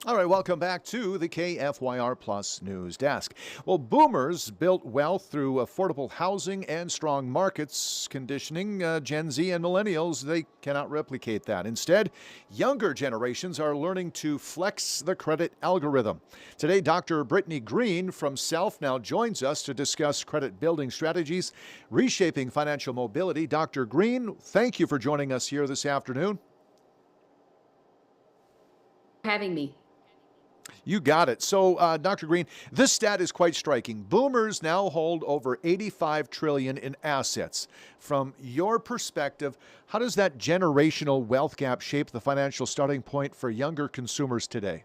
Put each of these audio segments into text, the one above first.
All right, welcome back to the KFYR Plus News Desk. Well, boomers built wealth through affordable housing and strong markets, conditioning Gen Z and millennials. They cannot replicate that. Instead, younger generations are learning to flex the credit algorithm. Today, Dr. Brittany Green from Self now joins us to discuss credit building strategies, reshaping financial mobility. Dr. Green, thank you for joining us here this afternoon. Having me. You got it. So, Dr. Green, this stat is quite striking. Boomers now hold over 85 trillion in assets. From your perspective, how does that generational wealth gap shape the financial starting point for younger consumers today?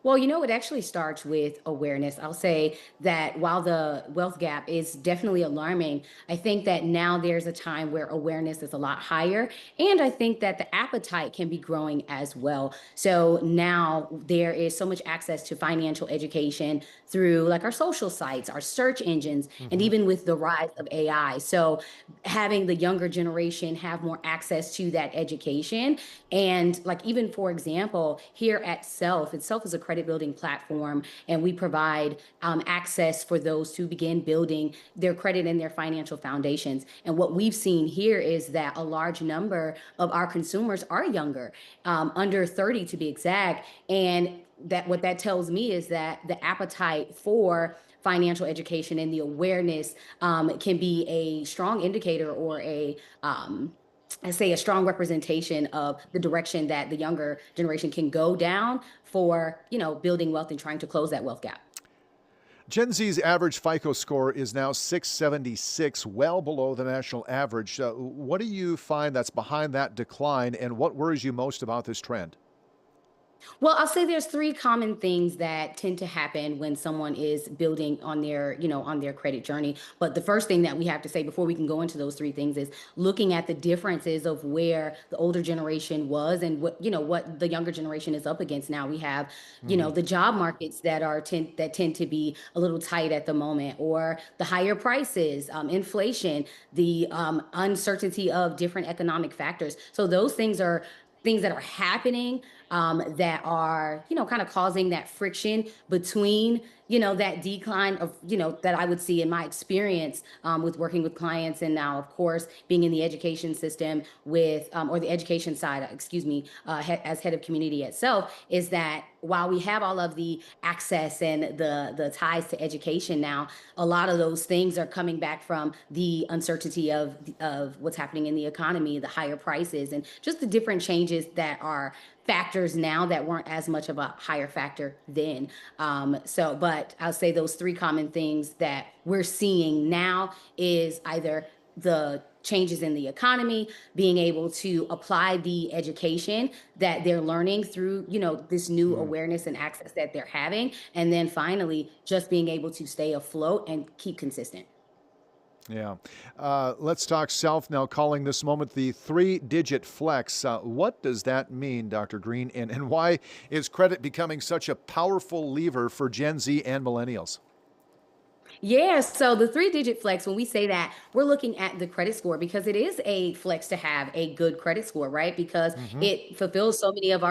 Well, it actually starts with awareness. I'll say that while the wealth gap is definitely alarming, I think that now there's a time where awareness is a lot higher. And I think that the appetite can be growing as well. So now there is so much access to financial education through like our social sites, our search engines, and Hmm. even with the rise of AI. So having the younger generation have more access to that education. And like even for example, here at Self is a credit building platform, and we provide access for those to begin building their credit and their financial foundations. And what we've seen here is that a large number of our consumers are younger, under 30 to be exact, and that what that tells me is that the appetite for financial education and the awareness can be a strong indicator or I say a strong representation of the direction that the younger generation can go down for, building wealth and trying to close that wealth gap. Gen Z's average FICO score is now 676, well below the national average. What do you find that's behind that decline, and what worries you most about this trend? Well, I'll say there's three common things that tend to happen when someone is building on their credit journey. But the first thing that we have to say before we can go into those three things is looking at the differences of where the older generation was and what the younger generation is up against now. We have, Hmm. the job markets that tend to be a little tight at the moment, or the higher prices, inflation, the uncertainty of different economic factors. So those things that are happening, that are kind of causing that friction between that decline of that I would see in my experience, with working with clients, and now of course being in the education system with or the education side, excuse me, as head of community itself, is that while we have all of the access and the ties to education now, a lot of those things are coming back from the uncertainty of what's happening in the economy, the higher prices, and just the different changes that are factors now that weren't as much of a higher factor then. But I'll say those three common things that we're seeing now is either the changes in the economy, being able to apply the education that they're learning through, this new awareness and access that they're having. And then finally, just being able to stay afloat and keep consistent. Yeah. Let's talk Self now, calling this moment the three-digit flex. What does that mean, Dr. Green? And why is credit becoming such a powerful lever for Gen Z and millennials? Yeah, so the three-digit flex, when we say that, we're looking at the credit score because it is a flex to have a good credit score, right? Because Hmm. it fulfills so many of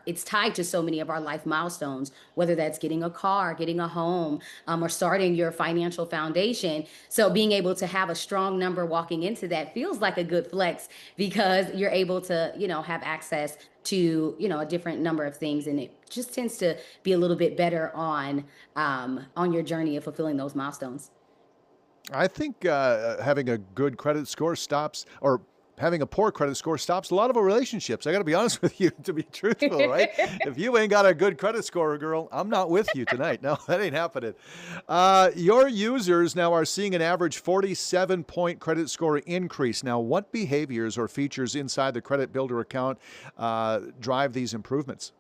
it's tied to so many of our life milestones, whether that's getting a car, getting a home, or starting your financial foundation. So being able to have a strong number walking into that feels like a good flex because you're able to, have access to, a different number of things, and it just tends to be a little bit better on your journey of fulfilling those milestones. I think having a good credit score stops, or having a poor credit score stops a lot of our relationships. I got to be honest with you, to be truthful, right? If you ain't got a good credit score, girl, I'm not with you tonight. No, that ain't happening. Your users now are seeing an average 47-point credit score increase. Now, what behaviors or features inside the credit builder account drive these improvements?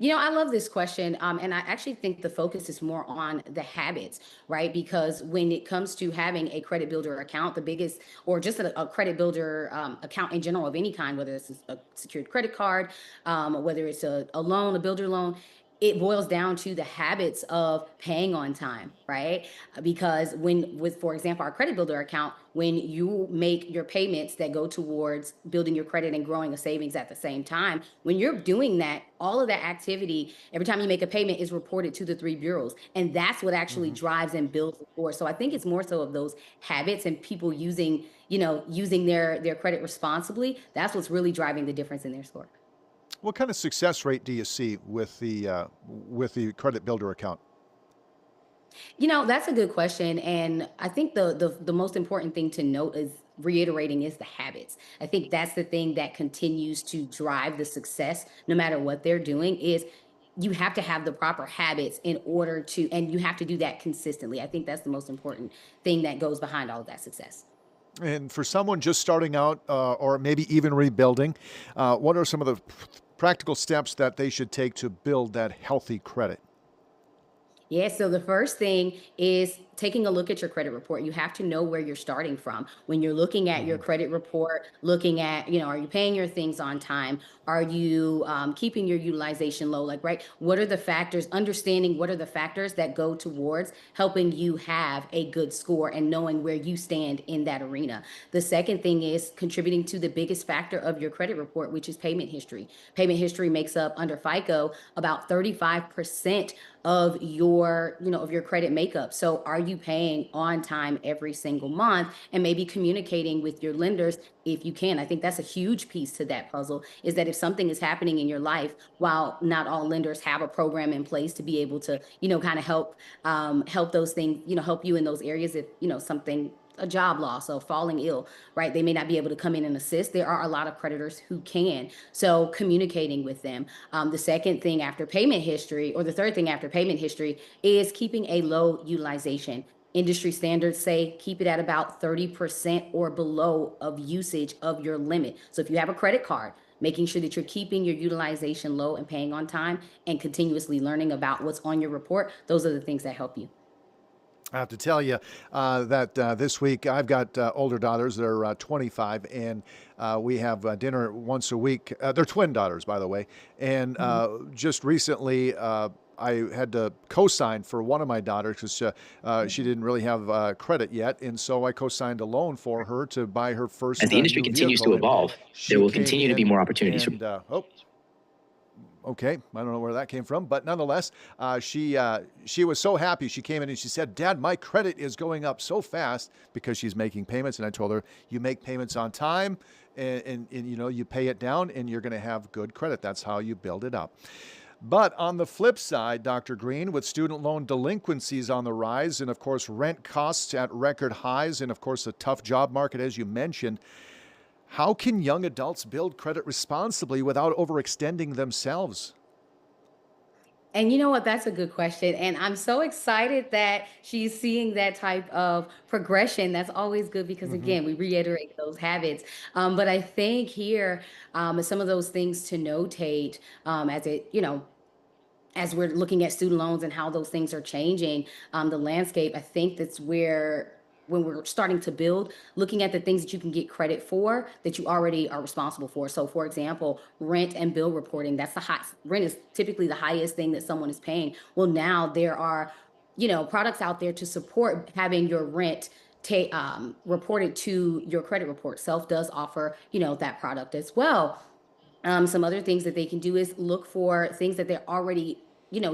I love this question. And I actually think the focus is more on the habits, right? Because when it comes to having a credit builder account, the biggest, or just a credit builder account in general of any kind, whether it's a secured credit card, whether it's a loan, a builder loan, it boils down to the habits of paying on time, right? Because when, with, for example, our credit builder account, when you make your payments that go towards building your credit and growing a savings at the same time, when you're doing that, all of that activity, every time you make a payment is reported to the three bureaus. And that's what actually Hmm. drives and builds the score. So I think it's more so of those habits and people using, using their credit responsibly. That's what's really driving the difference in their score. What kind of success rate do you see with the credit builder account? That's a good question. And I think the most important thing to note is reiterating is the habits. I think that's the thing that continues to drive the success no matter what they're doing is you have to have the proper habits in order to, and you have to do that consistently. I think that's the most important thing that goes behind all of that success. And for someone just starting out, or maybe even rebuilding, what are some of the practical steps that they should take to build that healthy credit? Yeah, so the first thing is taking a look at your credit report. You have to know where you're starting from. When you're looking at your Hmm. credit report, looking at, are you paying your things on time? Are you keeping your utilization low? Like, right, what are the factors, understanding what are the factors that go towards helping you have a good score and knowing where you stand in that arena. The second thing is contributing to the biggest factor of your credit report, which is payment history. Payment history makes up under FICO about 35% of your credit makeup. So are you paying on time every single month and maybe communicating with your lenders if you can? I think that's a huge piece to that puzzle is that if something is happening in your life, while not all lenders have a program in place to be able to, kind of help those things, help you in those areas if, something, a job loss or falling ill, right? They may not be able to come in and assist. There are a lot of creditors who can. So communicating with them. The second thing after payment history, or the third thing after payment history, is keeping a low utilization. Industry standards say keep it at about 30% or below of usage of your limit. So if you have a credit card, making sure that you're keeping your utilization low and paying on time and continuously learning about what's on your report, those are the things that help you. I have to tell you that this week I've got older daughters. They're 25, and we have dinner once a week. They're twin daughters, by the way. And just recently, I had to co-sign for one of my daughters because she didn't really have credit yet, and so I co-signed a loan for her to buy her As first the industry new continues vehicle, to and evolve, there she will came continue to be in more opportunities for and okay, I don't know where that came from, but nonetheless, she was so happy. She came in and she said, "Dad, my credit is going up so fast because she's making payments." And I told her, "You make payments on time, and you pay it down, and you're going to have good credit. That's how you build it up." But on the flip side, Dr. Green, with student loan delinquencies on the rise, and of course rent costs at record highs, and of course a tough job market, as you mentioned, how can young adults build credit responsibly without overextending themselves? And you know what? That's a good question. And I'm so excited that she's seeing that type of progression. That's always good because, Hmm. again, we reiterate those habits. But I think here, some of those things to notate as it, as we're looking at student loans and how those things are changing the landscape. I think that's where when we're starting to build, looking at the things that you can get credit for that you already are responsible for. So for example, rent and bill reporting, that's the high rent is typically the highest thing that someone is paying. Well, now there are, products out there to support having your rent reported to your credit report. Self does offer, that product as well. Some other things that they can do is look for things that they're already,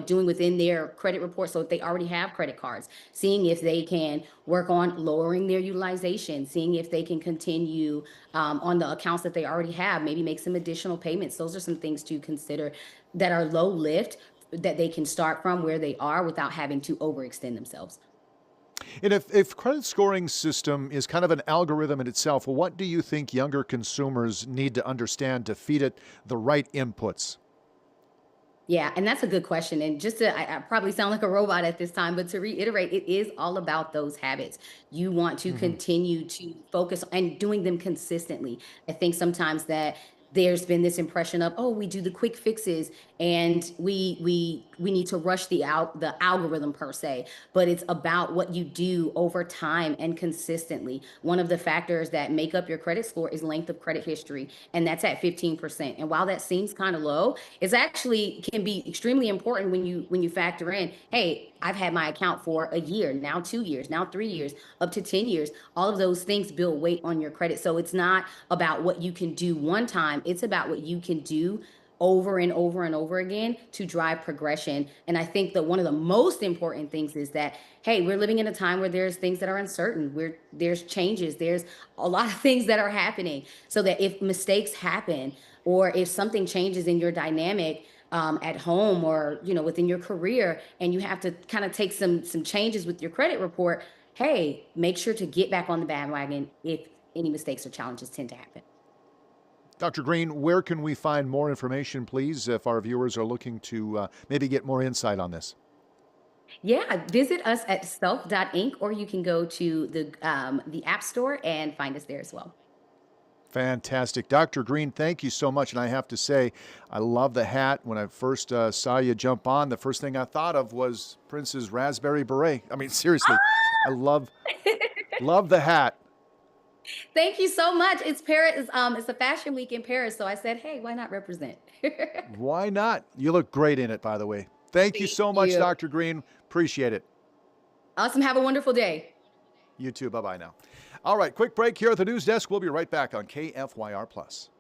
doing within their credit report. So if they already have credit cards, seeing if they can work on lowering their utilization, seeing if they can continue on the accounts that they already have, maybe make some additional payments. Those are some things to consider that are low lift that they can start from where they are without having to overextend themselves. And if credit scoring system is kind of an algorithm in itself, what do you think younger consumers need to understand to feed it the right inputs? Yeah, and that's a good question. And just to, I probably sound like a robot at this time, but to reiterate, it is all about those habits. You want to Hmm. continue to focus and doing them consistently. I think sometimes that there's been this impression of, oh, we do the quick fixes and we need to rush the algorithm per se, but it's about what you do over time and consistently. One of the factors that make up your credit score is length of credit history, and that's at 15%. And while that seems kind of low, it's actually can be extremely important when you factor in, hey, I've had my account for a year, now 2 years, now 3 years, up to 10 years. All of those things build weight on your credit. So it's not about what you can do one time, it's about what you can do over and over and over again to drive progression. And I think that one of the most important things is that, hey, we're living in a time where there's things that are uncertain, where there's changes, there's a lot of things that are happening. So that if mistakes happen or if something changes in your dynamic, at home or within your career, and you have to kind of take some changes with your credit report, hey, make sure to get back on the bandwagon if any mistakes or challenges tend to happen. Dr. Green, where can we find more information, please, if our viewers are looking to maybe get more insight on this? Yeah, visit us at self.inc, or you can go to the App Store and find us there as well. Fantastic. Dr. Green, thank you so much. And I have to say, I love the hat. When I first saw you jump on, the first thing I thought of was Prince's raspberry beret. I mean, seriously, I love the hat. Thank you so much. It's Paris. It's a fashion week in Paris, so I said, hey, why not represent? Why not? You look great in it, by the way. Thank you Thank so much, you. Dr. Green. Appreciate it. Awesome. Have a wonderful day. You too. Bye bye now. All right, quick break here at the news desk. We'll be right back on KFYR Plus.